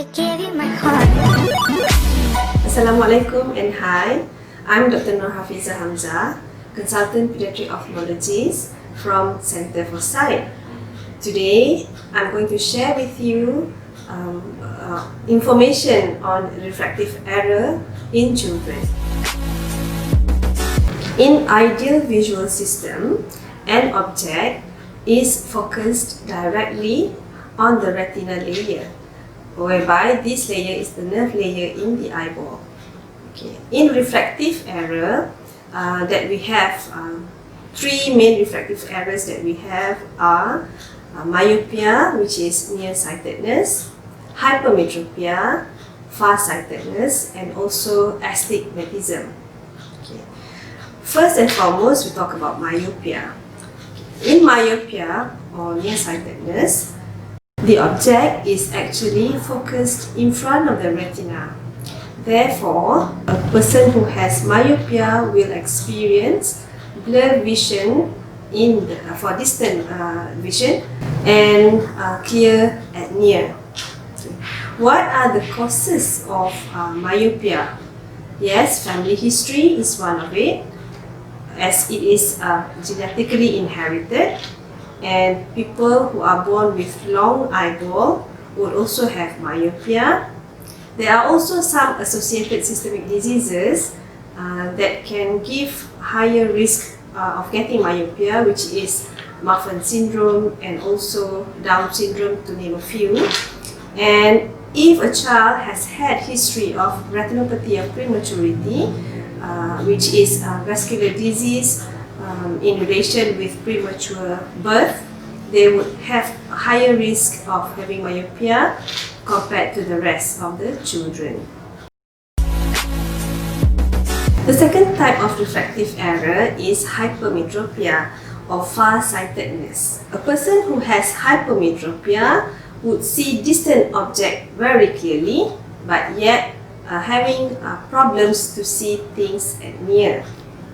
I gave you my heart. Assalamualaikum and hi. I'm Dr. Norhafizah, consultant pediatric ophthalmologist from Center for Sight. Today, I'm going to share with you information on refractive error in children. In ideal visual system, an object is focused directly on the retina layer, whereby this layer is the nerve layer in the eyeball. Okay. In refractive error, that we have three main refractive errors that we have are myopia, which is nearsightedness, hypermetropia, farsightedness, and also astigmatism. Okay. First and foremost, we talk about myopia. In myopia or nearsightedness, the object is actually focused in front of the retina. Therefore, a person who has myopia will experience blurred vision for distant vision and clear at near. What are the causes of myopia? Yes, family history is one of it, as it is genetically inherited, and people who are born with long eyeball would also have myopia. There are also some associated systemic diseases that can give higher risk of getting myopia, which is Marfan syndrome and also Down syndrome, to name a few. And if a child has had history of retinopathy of prematurity, which is vascular disease in relation with premature birth, they would have a higher risk of having myopia compared to the rest of the children. The second type of refractive error is hypermetropia or farsightedness. A person who has hypermetropia would see distant objects very clearly, but yet having problems to see things at near.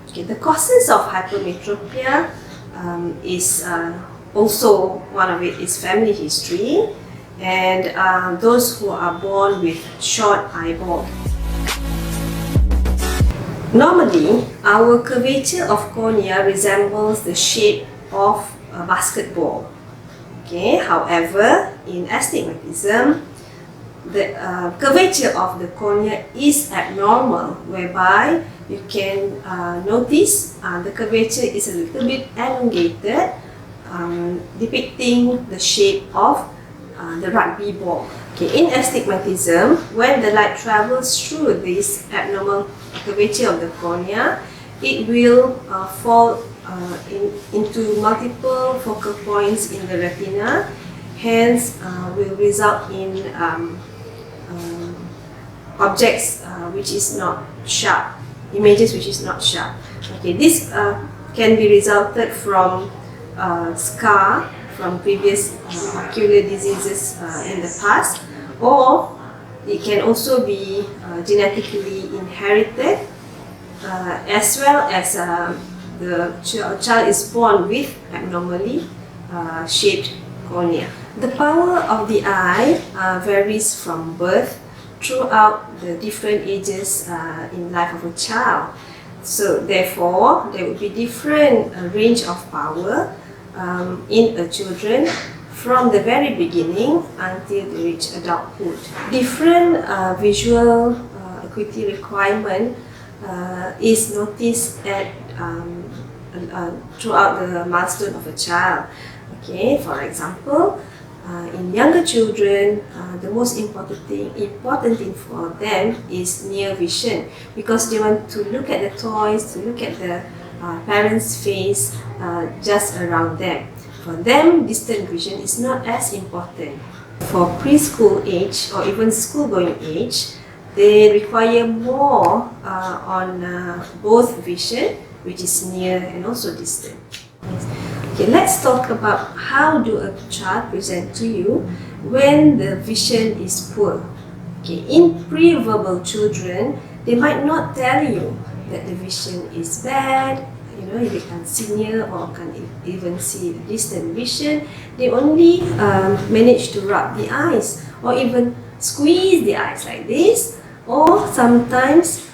Okay, the causes of hypermetropia is also one of it is family history, and those who are born with short eyeball. Normally, our curvature of cornea resembles the shape of a basketball. Okay, however, in astigmatism, the curvature of the cornea is abnormal, whereby you can notice the curvature is a little bit elongated, depicting the shape of the rugby ball. Okay, in astigmatism, when the light travels through this abnormal curvature of the cornea, it will fall into multiple focal points in the retina, hence will result in objects which is not sharp, images which is not sharp. Okay, this can be resulted from scar from previous ocular diseases in the past, or it can also be genetically inherited, as well as the child is born with abnormally shaped cornea. The power of the eye varies from birth throughout the different ages in life of a child. So therefore, there will be different range of power in a children from the very beginning until they reach adulthood. Different visual acuity requirement is noticed at throughout the milestone of a child. Okay, for example, in younger children, the most important thing for them is near vision, because they want to look at the toys, to look at the parents' face just around them. For them, distant vision is not as important. For preschool age or even school-going age, they require more on both vision, which is near and also distant. Okay, let's talk about how do a child present to you when the vision is poor. Okay, in pre-verbal children, they might not tell you that the vision is bad, they can't see near or can't even see distant vision. They only manage to rub the eyes or even squeeze the eyes like this, or sometimes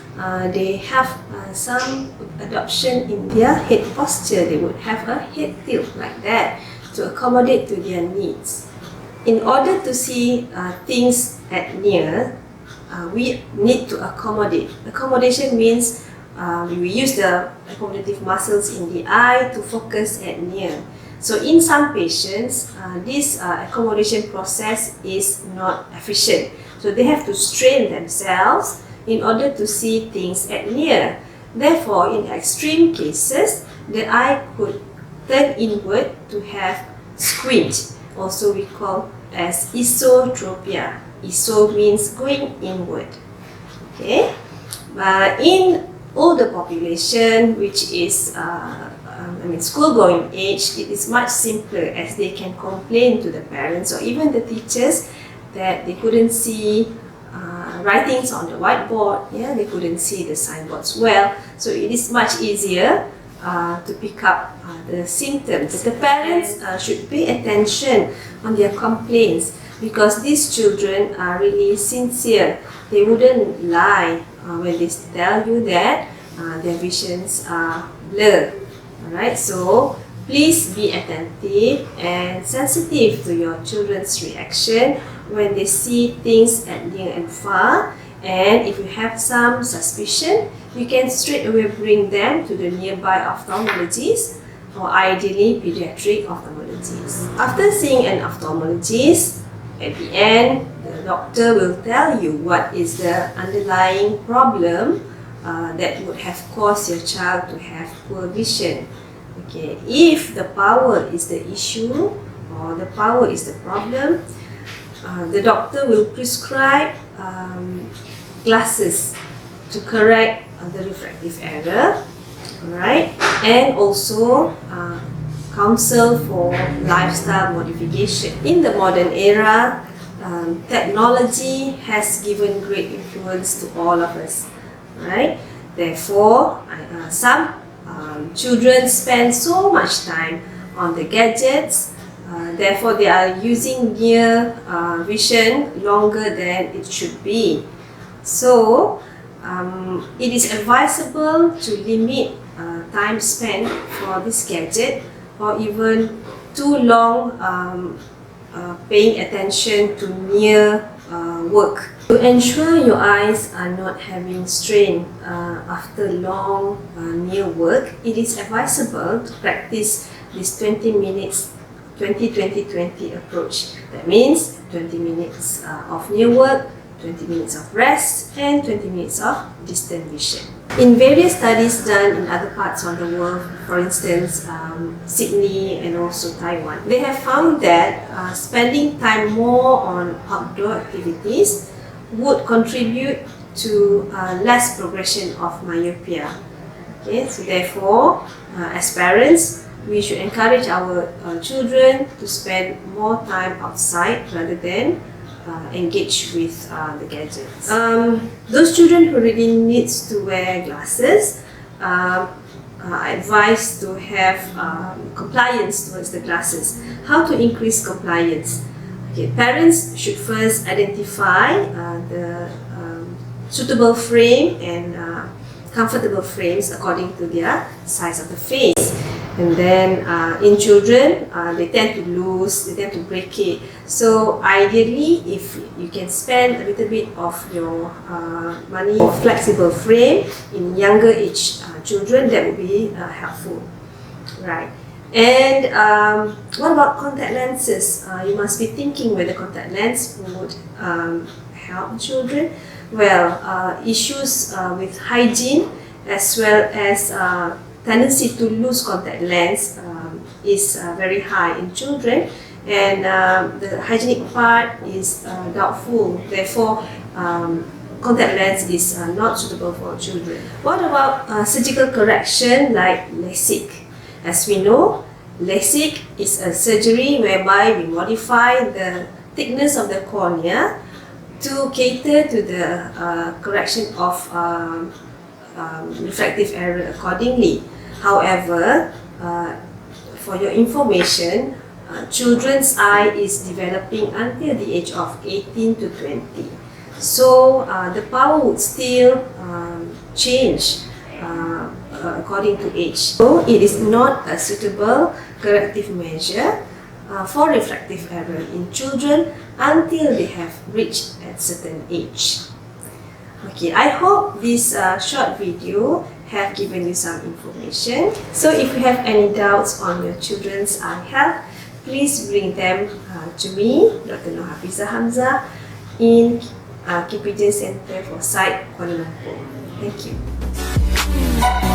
they have some adoption in their head posture. They would have a head tilt like that to accommodate to their needs. In order to see things at near, we need to accommodate. Accommodation means we use the accommodative muscles in the eye to focus at near. So in some patients, this accommodation process is not efficient. So they have to strain themselves in order to see things at near. Therefore, in extreme cases, the eye could turn inward to have squint. Also we call as esotropia. Eso means going inward. Okay, in older population, which is school-going age, it is much simpler, as they can complain to the parents or even the teachers that they couldn't see writings on the whiteboard. Yeah, they couldn't see the signboards well. So it is much easier to pick up the symptoms. The parents should pay attention on their complaints, because these children are really sincere. They wouldn't lie when they tell you that their visions are blurred. Alright, so please be attentive and sensitive to your children's reaction when they see things at near and far. And if you have some suspicion, you can straight away bring them to the nearby ophthalmologist, or ideally pediatric ophthalmologist. After seeing an ophthalmologist, at the end, the doctor will tell you what is the underlying problem that would have caused your child to have poor vision. Okay, if the power is the issue or the power is the problem, the doctor will prescribe glasses to correct the refractive error, alright, and also counsel for lifestyle modification. In the modern era, technology has given great influence to all of us, right? Therefore, some children spend so much time on the gadgets, therefore they are using near vision longer than it should be. So, it is advisable to limit time spent for this gadget, or even too long paying attention to near work. To ensure your eyes are not having strain after long near work, it is advisable to practice this 20 minutes 20-20-20 approach. That means 20 minutes of near work, 20 minutes of rest, and 20 minutes of distant vision. In various studies done in other parts of the world, for instance, Sydney and also Taiwan, they have found that spending time more on outdoor activities would contribute to less progression of myopia. Okay, so therefore, as parents, we should encourage our children to spend more time outside rather than engage with the gadgets. Those children who really needs to wear glasses are advised to have compliance towards the glasses. How to increase compliance? Okay, parents should first identify the suitable frame and comfortable frames according to their size of the face. And then in children, they tend to lose, they tend to break it. So ideally, if you can spend a little bit of your money for flexible frame in younger age children, that would be helpful, right? And what about contact lenses? You must be thinking whether contact lens would help children. Well, issues with hygiene as well as tendency to lose contact lens is very high in children, and the hygienic part is doubtful. Therefore, contact lens is not suitable for children. What about surgical correction like LASIK? As we know, LASIK is a surgery whereby we modify the thickness of the cornea to cater to the correction of refractive error accordingly. However, for your information, children's eye is developing until the age of 18 to 20. So the power would still change according to age. So it is not a suitable corrective measure for refractive error in children until they have reached a certain age. Okay, I hope this short video have given you some information. So if you have any doubts on your children's eye health, please bring them to me, Dr. Norhafizah, in Kipidin Center for Sight, Kuala Lumpur. Thank you.